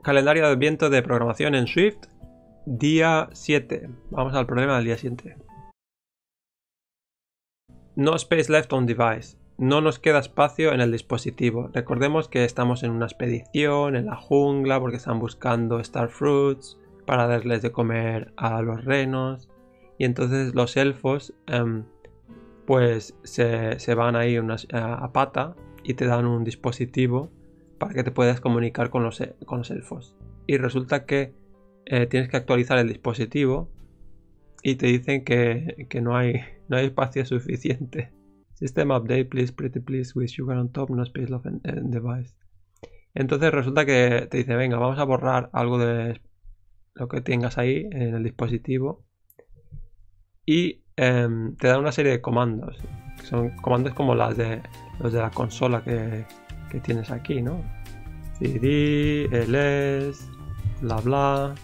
Calendario de Adviento de programación en Swift, día 7. Vamos al problema del día 7. No space left on device. No nos queda espacio en el dispositivo. Recordemos que estamos en una expedición en la jungla porque están buscando starfruits para darles de comer a los renos. Y entonces los elfos pues se van ahí a pata y te dan un dispositivo para que te puedas comunicar con los elfos. Y resulta que tienes que actualizar el dispositivo y te dicen que no hay espacio suficiente. System update, please, pretty please, with sugar on top, no space left in device. Entonces resulta que te dice, venga, vamos a borrar algo de lo que tengas ahí en el dispositivo. Y te da una serie de comandos. Que son comandos como los de la consola que tienes aquí, ¿no? cd, ls, bla bla.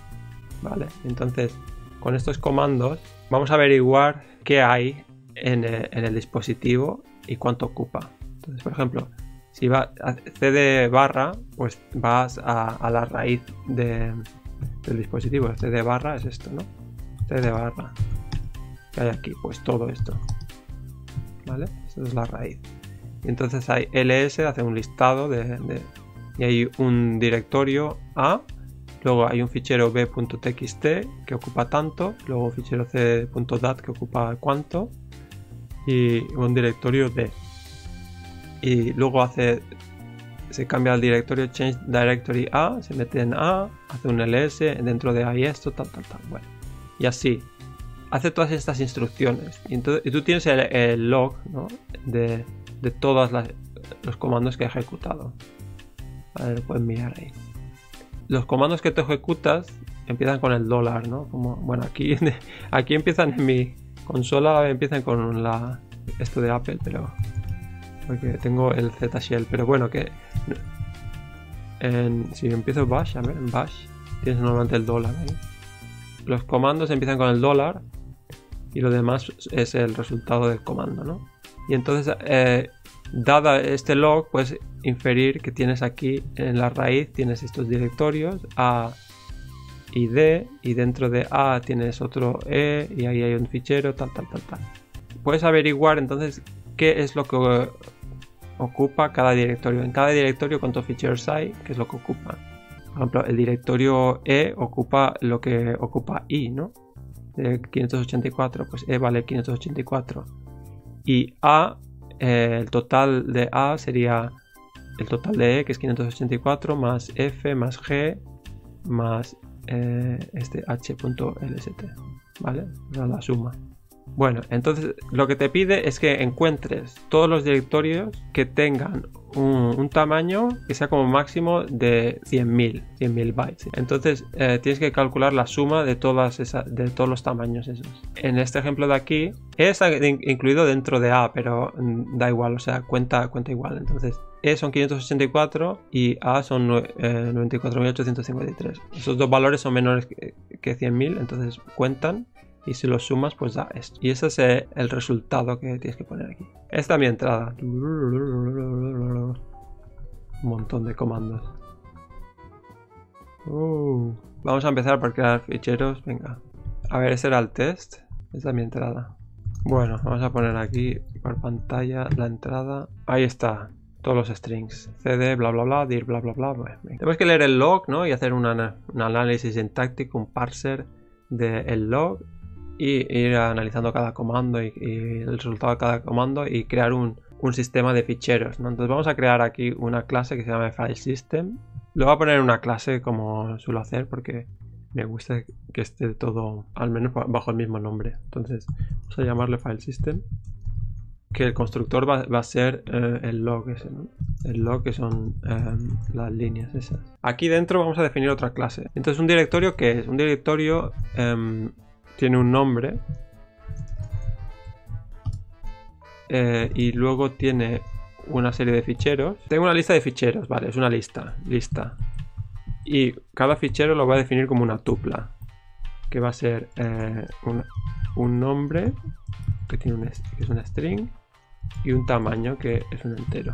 Vale, entonces con estos comandos vamos a averiguar qué hay en el dispositivo y cuánto ocupa. Entonces, por ejemplo, si vas a cd barra, pues vas a la raíz del dispositivo. cd barra es esto, ¿no? cd barra. ¿Qué hay aquí? Pues todo esto. ¿Vale? Esto es la raíz. Y entonces hay ls, hace un listado y hay un directorio A, luego hay un fichero b.txt que ocupa tanto, luego un fichero c.dat que ocupa cuánto y un directorio d. Y luego se cambia el directorio change directory A, se mete en A, hace un ls, dentro de A y esto, tal. Bueno, y así. Hace todas estas instrucciones y tú tienes el log, ¿no? de todos los comandos que he ejecutado. Vale, lo puedes mirar ahí. Los comandos que tú ejecutas empiezan con el $, ¿no? Como, bueno, aquí empiezan en mi consola, empiezan con esto de Apple, pero porque tengo el Z-Shell, pero bueno, que si empiezo bash, a ver, en bash tienes normalmente el $, ahí. Los comandos empiezan con el $. Y lo demás es el resultado del comando, ¿no? Y entonces, dada este log, puedes inferir que tienes aquí en la raíz, tienes estos directorios A y D, y dentro de A tienes otro E, y ahí hay un fichero, tal. Puedes averiguar entonces qué es lo que ocupa cada directorio. En cada directorio cuántos ficheros hay, qué es lo que ocupa. Por ejemplo, el directorio E ocupa lo que ocupa I, ¿no? De 584, pues E vale 584 y A, el total de A sería el total de E, que es 584 más F más G más este H.lst, ¿vale? O sea, la suma. Bueno, entonces lo que te pide es que encuentres todos los directorios que tengan un tamaño que sea como máximo de 100.000 bytes. Entonces tienes que calcular la suma de todos los tamaños esos. En este ejemplo de aquí está incluido dentro de A, pero da igual, o sea, cuenta igual. Entonces E son 584 y A son 94.853. Esos dos valores son menores que 100.000, entonces cuentan. Y si lo sumas, pues da esto. Y ese es el resultado que tienes que poner aquí. Esta es mi entrada. Un montón de comandos. Vamos a empezar por crear ficheros. Venga. A ver, ese era el test. Esta es mi entrada. Bueno, vamos a poner aquí por pantalla la entrada. Ahí está. Todos los strings. cd, bla bla bla, dir, bla bla bla. Bueno, tenemos que leer el log, ¿no? Y hacer un análisis sintáctico, un parser del log. Y ir analizando cada comando y el resultado de cada comando y crear un sistema de ficheros, ¿no? Entonces vamos a crear aquí una clase que se llama FileSystem. Lo voy a poner en una clase como suelo hacer porque me gusta que esté todo al menos bajo el mismo nombre. Entonces vamos a llamarle FileSystem. Que el constructor va a ser el log ese, ¿no? El log que son las líneas esas. Aquí dentro vamos a definir otra clase. Entonces un directorio, ¿qué es? Un directorio tiene un nombre y luego tiene una serie de ficheros. Tengo una lista de ficheros, vale, es una lista. Y cada fichero lo voy a definir como una tupla, que va a ser un nombre que es un string y un tamaño que es un entero.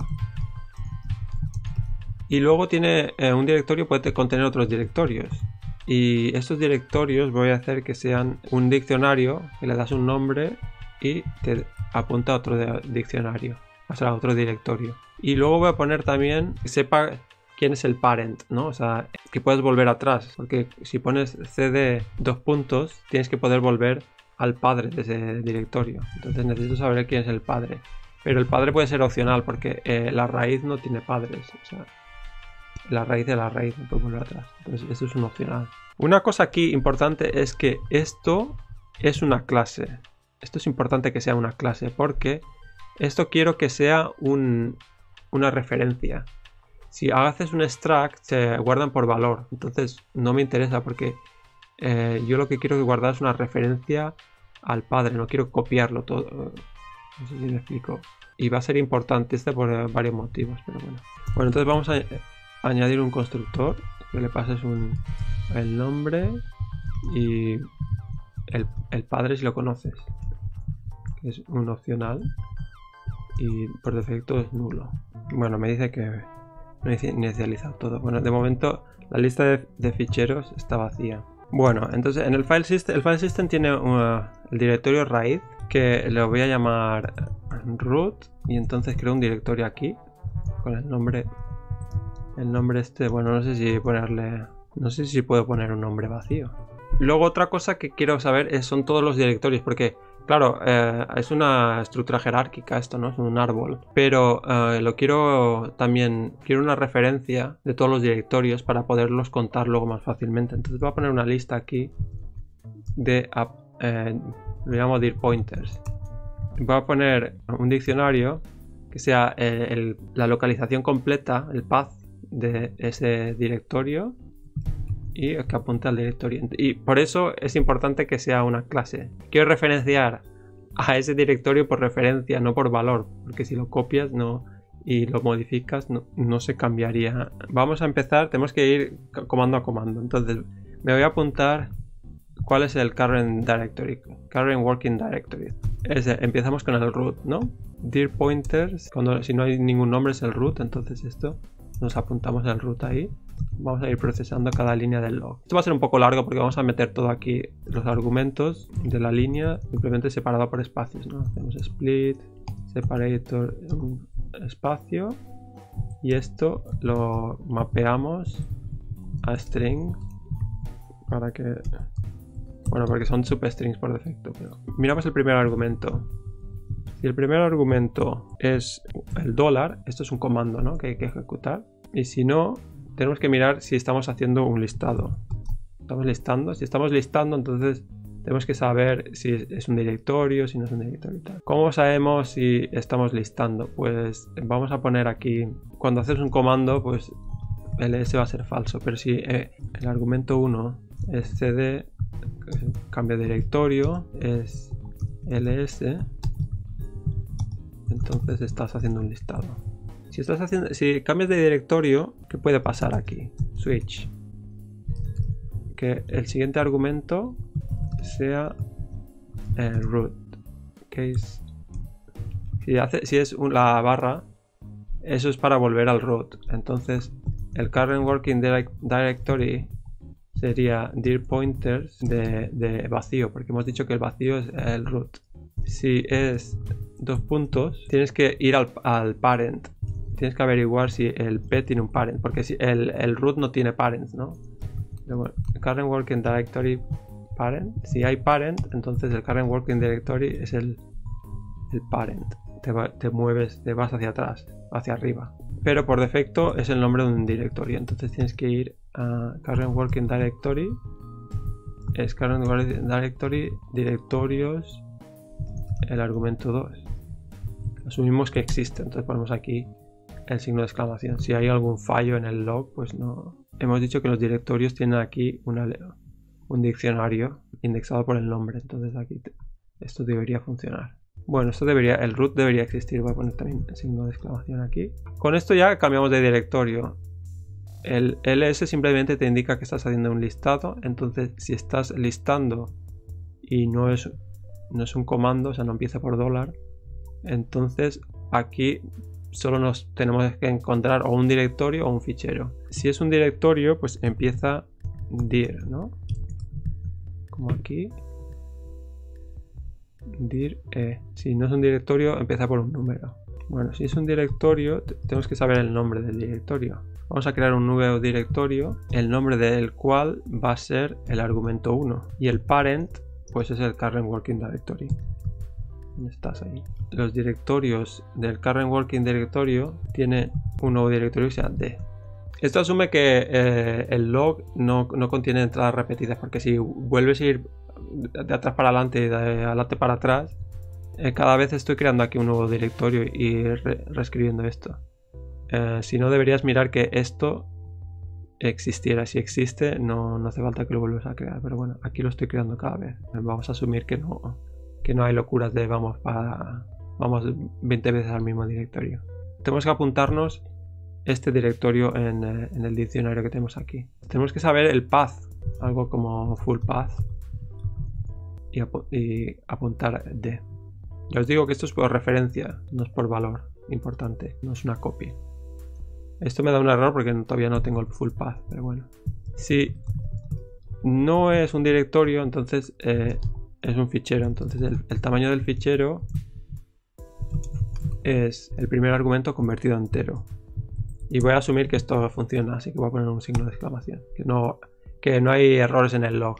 Y luego tiene un directorio, puede contener otros directorios. Y estos directorios voy a hacer que sean un diccionario, que le das un nombre y te apunta a otro diccionario, o sea, a otro directorio. Y luego voy a poner también que sepa quién es el parent, ¿no? O sea, que puedes volver atrás, porque si pones cd : tienes que poder volver al padre de ese directorio. Entonces necesito saber quién es el padre. Pero el padre puede ser opcional, porque la raíz no tiene padres, o sea, la raíz de la raíz no puede volver atrás. Entonces esto es un opcional. Una cosa aquí importante es que esto es una clase. Esto es importante que sea una clase, porque esto quiero que sea una referencia. Si haces un extract, se guardan por valor. Entonces no me interesa, porque yo lo que quiero guardar es una referencia al padre. No quiero copiarlo todo. No sé si me explico. Y va a ser importante este por varios motivos, pero bueno. Bueno, entonces vamos a añadir un constructor, que le pases el nombre y el padre si lo conoces, que es un opcional, y por defecto es nulo. Bueno, me dice que no he inicializado todo. Bueno, de momento la lista de ficheros está vacía. Bueno, entonces en el file system tiene el directorio raíz, que lo voy a llamar root, y entonces creo un directorio aquí con el nombre este. Bueno, no sé si puedo poner un nombre vacío. Luego otra cosa que quiero saber son todos los directorios, porque claro, es una estructura jerárquica esto, ¿no? Es un árbol, pero quiero una referencia de todos los directorios para poderlos contar luego más fácilmente. Entonces voy a poner una lista aquí de lo llamo dir pointers. Voy a poner un diccionario que sea la localización completa, el path de ese directorio, y que apunte al directorio. Y por eso es importante que sea una clase. Quiero referenciar a ese directorio por referencia, no por valor, porque si lo copias y lo modificas no se cambiaría. Vamos a empezar, tenemos que ir comando a comando. Entonces me voy a apuntar cuál es el current directory, current working directory. Empezamos con el root, ¿no? Dir pointers, si no hay ningún nombre es el root, entonces nos apuntamos el root ahí. Vamos a ir procesando cada línea del log. Esto va a ser un poco largo porque vamos a meter todo aquí, los argumentos de la línea, simplemente separado por espacios, ¿no? Hacemos split, separator, un espacio, y esto lo mapeamos a string para que... Bueno, porque son substrings por defecto, pero... Miramos el primer argumento. Si el primer argumento es el $, esto es un comando, ¿no? Que hay que ejecutar. Y si no, tenemos que mirar si estamos haciendo un listado. Estamos listando. Si estamos listando, entonces tenemos que saber si es un directorio, si no es un directorio y tal. ¿Cómo sabemos si estamos listando? Pues vamos a poner aquí, cuando haces un comando, pues ls va a ser falso. Pero si el argumento 1 es cd, cambio de directorio, es ls, entonces estás haciendo un listado. Si cambias de directorio, ¿qué puede pasar aquí? Switch. Que el siguiente argumento sea el root. Case. Si es la barra, eso es para volver al root. Entonces, el current working directory sería dir pointers de vacío, porque hemos dicho que el vacío es el root. Si es tienes que ir al parent. Tienes que averiguar si el p tiene un parent, porque si el root no tiene parents, ¿no? Luego, current working directory parent. Si hay parent, entonces el current working directory es el parent. Te mueves, te vas hacia atrás, hacia arriba. Pero por defecto es el nombre de un directorio. Entonces tienes que ir a current working directory. Es current working directory, directorios, el argumento 2. Asumimos que existe, entonces ponemos aquí el signo de exclamación. Si hay algún fallo en el log, pues no. Hemos dicho que los directorios tienen aquí un diccionario indexado por el nombre, entonces aquí esto debería funcionar. Bueno, el root debería existir. Voy a poner también el signo de exclamación aquí. Con esto ya cambiamos de directorio. El ls simplemente te indica que estás haciendo un listado, entonces si estás listando y no es un comando, o sea, no empieza por $, entonces aquí solo nos tenemos que encontrar o un directorio o un fichero. Si es un directorio, pues empieza dir, ¿no? Como aquí. Dir E. Si no es un directorio, empieza por un número. Bueno, si es un directorio, tenemos que saber el nombre del directorio. Vamos a crear un nuevo directorio, el nombre del cual va a ser el argumento 1. Y el parent, pues es el current working directory. ¿Dónde estás ahí? Los directorios del current working directorio tienen un nuevo directorio que se llama D. Esto asume que el log no contiene entradas repetidas, porque si vuelves a ir de atrás para adelante y de adelante para atrás, cada vez estoy creando aquí un nuevo directorio y reescribiendo esto. Si no, deberías mirar que esto existiera. Si existe, no hace falta que lo vuelvas a crear, pero bueno, aquí lo estoy creando cada vez. Vamos a asumir que no hay locuras de vamos 20 veces al mismo directorio. Tenemos que apuntarnos este directorio en el diccionario que tenemos aquí. Tenemos que saber el path, algo como full path, y apuntar D. Ya os digo que esto es por referencia, no es por valor importante, no es una copy. Esto me da un error porque todavía no tengo el full path, pero bueno. Si no es un directorio, entonces es un fichero. Entonces el tamaño del fichero es el primer argumento convertido a entero. Y voy a asumir que esto funciona, así que voy a poner un signo de exclamación. Que no hay errores en el log.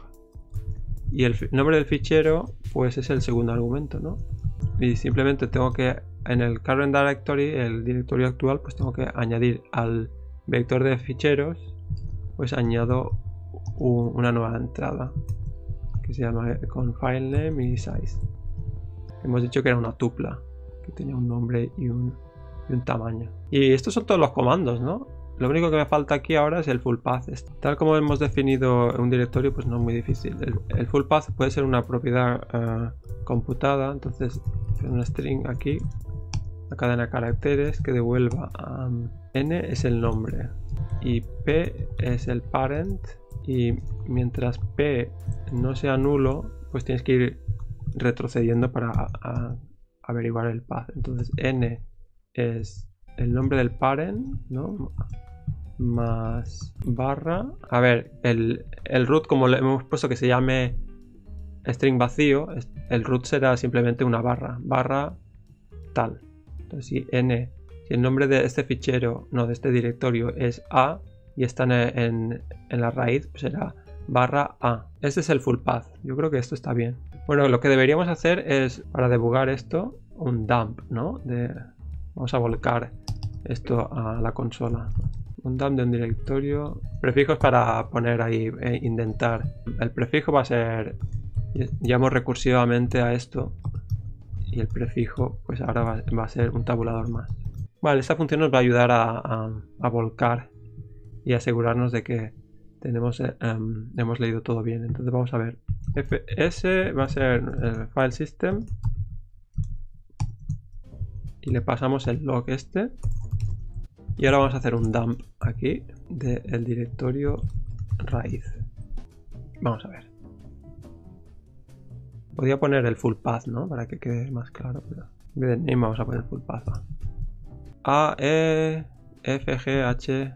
Y el nombre del fichero, pues es el segundo argumento, ¿no? Y simplemente tengo que, en el current directory, el directorio actual, pues tengo que añadir al vector de ficheros, pues añado una nueva entrada que se llama con filename y size. Hemos dicho que era una tupla, que tenía un nombre y un tamaño. Y estos son todos los comandos, ¿no? Lo único que me falta aquí ahora es el full path. Tal como hemos definido un directorio, pues no es muy difícil. El full path puede ser una propiedad computada, entonces una string aquí, una cadena de caracteres que devuelva n es el nombre y p es el parent, y mientras p no sea nulo, pues tienes que ir retrocediendo para averiguar el path. Entonces n es el nombre del parent, ¿no? Más barra. A ver, el root, como le hemos puesto que se llame string vacío, el root será simplemente una barra tal. Entonces si el nombre de este fichero, no, de este directorio es a y está en la raíz, pues será barra a. Este es el full path. Yo creo que esto está bien. Bueno, lo que deberíamos hacer es, para debugar esto, un dump, ¿no? Vamos a volcar esto a la consola. Un dump de un directorio. Prefijos para poner ahí, indentar. El prefijo va a ser, llamo recursivamente a esto, y el prefijo pues ahora va a ser un tabulador más. Vale, esta función nos va a ayudar a volcar y asegurarnos de que hemos leído todo bien. Entonces vamos a ver, fs va a ser el file system y le pasamos el log este. Y ahora vamos a hacer un dump aquí del directorio raíz. Vamos a ver. Podría poner el full path, ¿no? Para que quede más claro, pero en vez de name vamos a poner full path. A, E, F, G, H,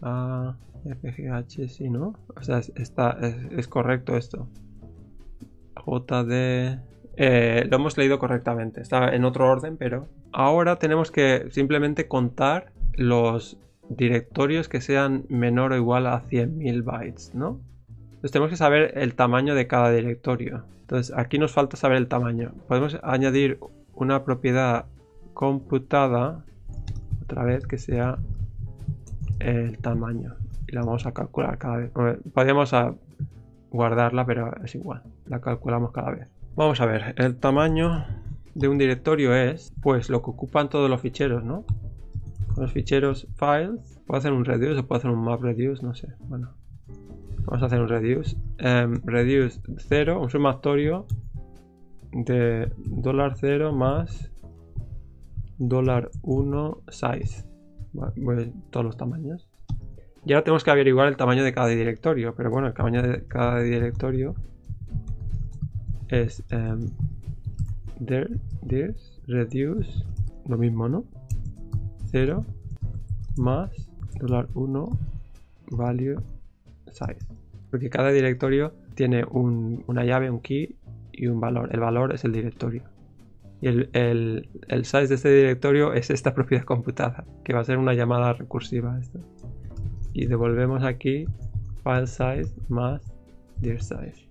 A, F, G, H, sí, ¿no? O sea, es correcto esto. J, D... lo hemos leído correctamente. Está en otro orden, pero... Ahora tenemos que simplemente contar los directorios que sean menor o igual a 100.000 bytes, ¿no? Entonces tenemos que saber el tamaño de cada directorio. Entonces aquí nos falta saber el tamaño. Podemos añadir una propiedad computada, otra vez, que sea el tamaño. Y la vamos a calcular cada vez. Podríamos guardarla, pero es igual. La calculamos cada vez. Vamos a ver, el tamaño de un directorio es, pues, lo que ocupan todos los ficheros, ¿no? Los ficheros files. Puedo hacer un reduce o puedo hacer un map reduce, no sé. Bueno, vamos a hacer un reduce. Reduce 0, un sumatorio de $0 más $1 size. Bueno, todos los tamaños. Y ahora tenemos que averiguar el tamaño de cada directorio. Pero bueno, el tamaño de cada directorio es reduce, lo mismo, ¿no? $0 más $1 value size. Porque cada directorio tiene una llave, un key y un valor. El valor es el directorio. Y el size de este directorio es esta propiedad computada, que va a ser una llamada recursiva. Y devolvemos aquí file size más dir size.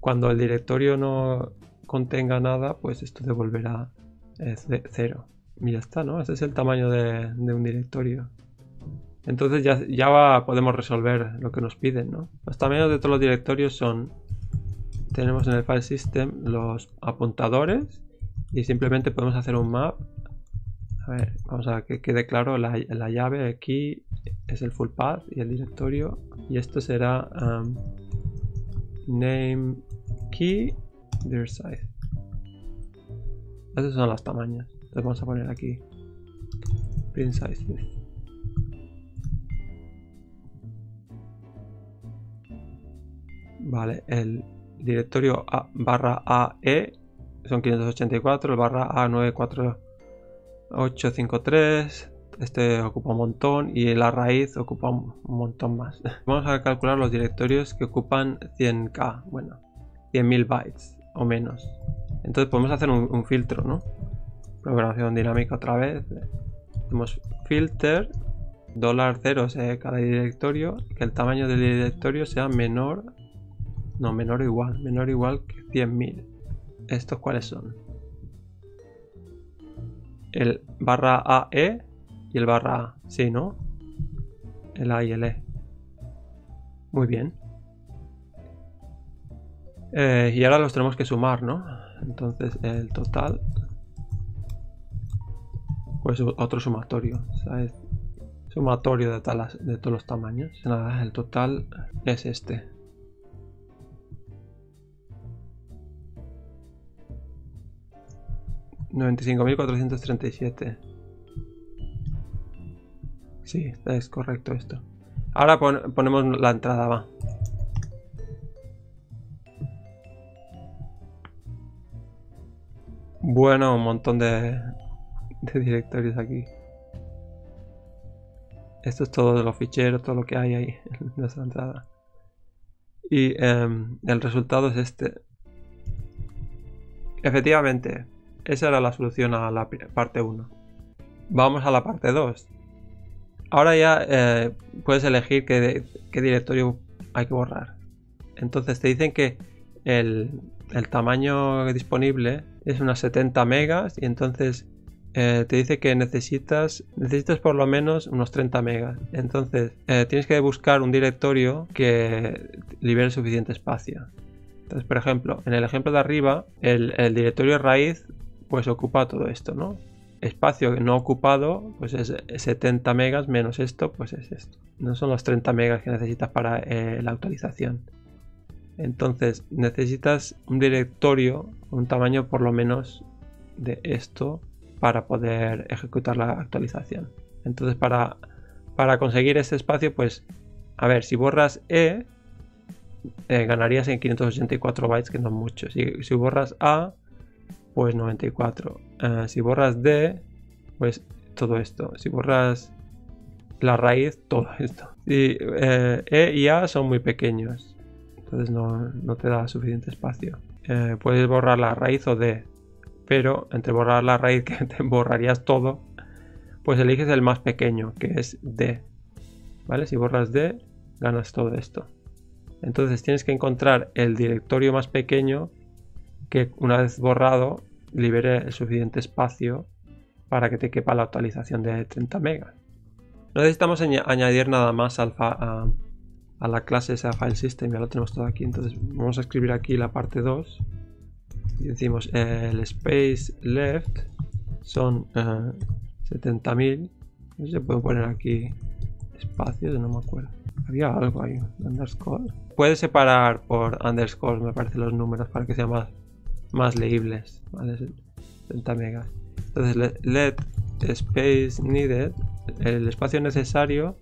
Cuando el directorio no contenga nada, pues esto devolverá 0. Y ya está, ¿no? Ese es el tamaño de un directorio. Entonces ya podemos resolver lo que nos piden, ¿no? Los tamaños de todos los directorios son... Tenemos en el file system los apuntadores y simplemente podemos hacer un map. A ver, vamos a que quede claro, la llave aquí es el full path y el directorio. Y esto será name key dir size. Esos son los tamaños. Entonces vamos a poner aquí print size. Vale, el directorio barra AE son 584, el barra A94853, este ocupa un montón y la raíz ocupa un montón más. Vamos a calcular los directorios que ocupan 100k, bueno, 100.000 bytes o menos. Entonces podemos hacer un filtro, ¿no? Programación dinámica otra vez. Hacemos filter $0 cada directorio, que el tamaño del directorio sea menor o igual que 100.000. ¿Estos cuáles son? El barra AE y el barra A, sí, ¿no? El A y el E. Muy bien. Y ahora los tenemos que sumar, ¿no? Entonces el total, pues otro sumatorio, ¿sabes? Sumatorio de todos los tamaños. Nada, el total es este. $95.437. Sí, es correcto esto. Ahora ponemos la entrada, va. Bueno, un montón de directorios aquí. Esto es todo de los ficheros, todo lo que hay ahí en nuestra entrada. Y el resultado es este. Efectivamente, esa era la solución a la parte 1. Vamos a la parte 2. Ahora ya puedes elegir qué directorio hay que borrar. Entonces te dicen que el tamaño disponible es unas 70 megas y entonces te dice que necesitas por lo menos unos 30 megas. Entonces tienes que buscar un directorio que libere suficiente espacio. Entonces, por ejemplo, en el ejemplo de arriba, el directorio raíz pues ocupa todo esto, ¿no? Espacio no ocupado pues es 70 megas menos esto, pues es esto. No son los 30 megas que necesitas para la actualización. Entonces necesitas un directorio, un tamaño por lo menos de esto para poder ejecutar la actualización. Entonces para conseguir este espacio, pues a ver, si borras E ganarías en 584 bytes, que no es mucho. Si borras A, pues 94. Si borras D, pues todo esto. Si borras la raíz, todo esto. Y E y A son muy pequeños, entonces no te da suficiente espacio. Puedes borrar la raíz o D, pero entre borrar la raíz, que te borrarías todo, pues eliges el más pequeño, que es D. ¿Vale? Si borras D, ganas todo esto. Entonces tienes que encontrar el directorio más pequeño que, una vez borrado, libere el suficiente espacio para que te quepa la actualización de 30 megas. No necesitamos añadir nada más a la clase esa file system, ya lo tenemos todo aquí. Entonces vamos a escribir aquí la parte 2 y decimos el space left son 70.000. No sé si se puede poner aquí espacios, no me acuerdo. Había algo ahí, underscore. Puedes separar por underscore, me parece, los números para que sean más leíbles, ¿vale? 70 megas. Entonces let space needed, el espacio necesario,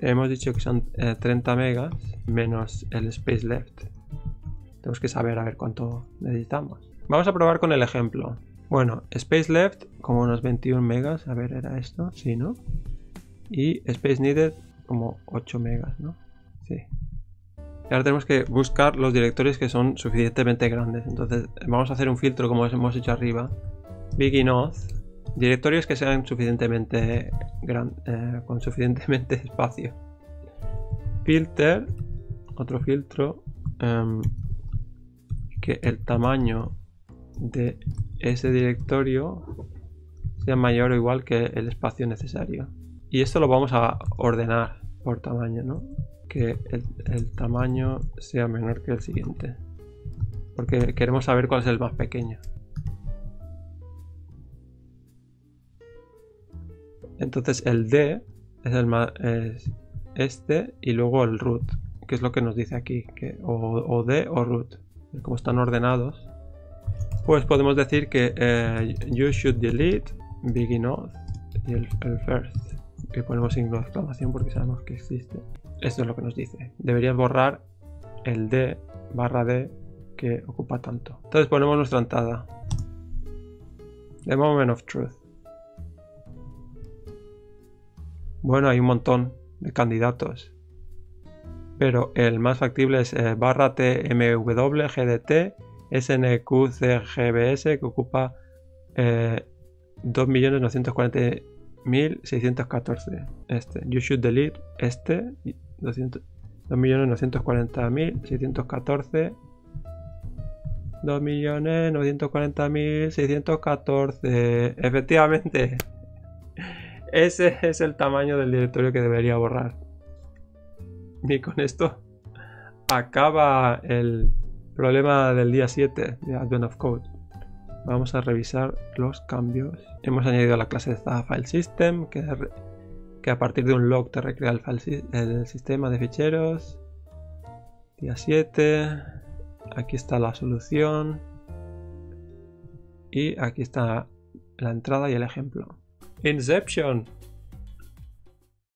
hemos dicho que son 30 megas menos el space left. Tenemos que saber a ver cuánto necesitamos. Vamos a probar con el ejemplo. Bueno, space left como unos 21 megas. A ver, ¿era esto? Sí, ¿no? Y space needed como 8 megas, ¿no? Sí. Y ahora tenemos que buscar los directorios que son suficientemente grandes. Entonces vamos a hacer un filtro como hemos hecho arriba. Big enough. Directorios que sean suficientemente con suficientemente espacio. Filter. Otro filtro. Que el tamaño de ese directorio sea mayor o igual que el espacio necesario. Y esto lo vamos a ordenar por tamaño, ¿no? Que el tamaño sea menor que el siguiente. Porque queremos saber cuál es el más pequeño. Entonces el D es este y luego el root, que es lo que nos dice aquí, que o D o root. Como están ordenados, pues podemos decir que you should delete big enough y el first, que ponemos signo de exclamación porque sabemos que existe. Esto es lo que nos dice. Deberías borrar el D barra D que ocupa tanto. Entonces ponemos nuestra entrada. The moment of truth. Bueno, hay un montón de candidatos. Pero el más factible es barra TMW GDT SNQCGBS, que ocupa 2.940.614. You should delete 2.940.614. 2.940.614. Efectivamente, ese es el tamaño del directorio que debería borrar. Y con esto acaba el problema del día 7 de Advent of Code. Vamos a revisar los cambios. Hemos añadido la clase de file system que a partir de un log te recrea el sistema de ficheros. Día 7. Aquí está la solución. Y aquí está la entrada y el ejemplo. Inception.